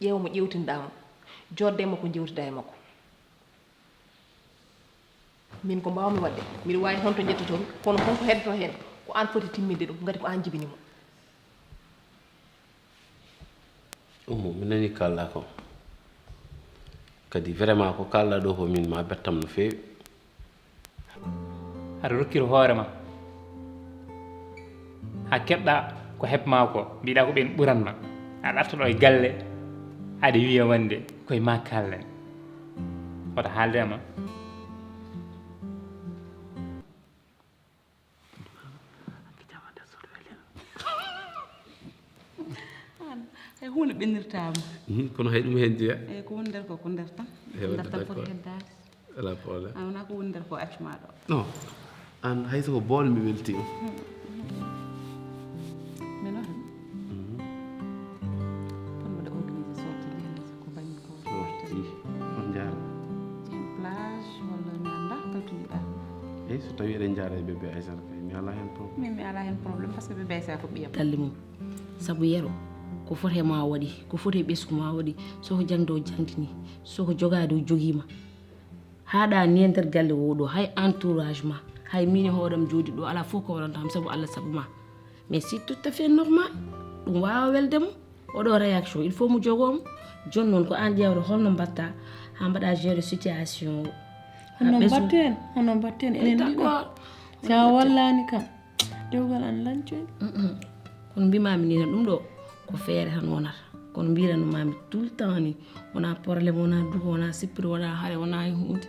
ƴeewa mo ƴewtinɗamo joddema ko jewtida e makko min ko mbawmi wadde mbiɗa wawi honto jettotomi kono honko heddoto hen ko an foti timminde ɗum gati ko an jibinimo mi nani kalla ko kadi vraiment ko kalla ɗo ko min ma bettam no feewi aɗa rokkiro hoorema ha keɓɗa ko heɓma ko mbiɗa ko ɓen ɓuranma aɗa artoɗo e galle aɗa wiya wonde koye ma kallen oto haaldema ay hunde ɓennirtama kono hay ɗum hen jeeya eyyi ko woni nder ko ko nder tan nder tan foti heddade ala problème wona ko woni nder ko accuma ɗo non an hay soko bool mi weltima min o tan ponmoɗe organisé sorti lena ko bañi ko on jaara plage walla mi anda kaltujiɗa eyyi so tawi eɗen jaara e bébé aissata kay mi ala hen probléme min mi ala hen probléme par ce que bébé aissa ko ɓiyam dalli mum sabu yero ko foti ma waɗi ko foti ɓesgu ma waɗi soko jangde o jangdini soko jogade o joguima haɗa ni nder galle woɗo hay entourage ma hay mini hoorem jooɗi ɗo ala fof ko waɗantama sabu Allah sabu ma mais si tout à fait normal ɗum wawa weldemo oɗo réaction il faut mo jogomo joni noon ko an ƴewde holno mbatta ha mbaɗa gérer situation o hono mbatten enen ɗiɗo sa wallani kam dewgal an lancoy kono mbimami ni tan ɗum ɗo ko feere tan wonata kono mbiranumami tout le temps ni wona probléme wona dugo wona sippiri wona haare wona hunde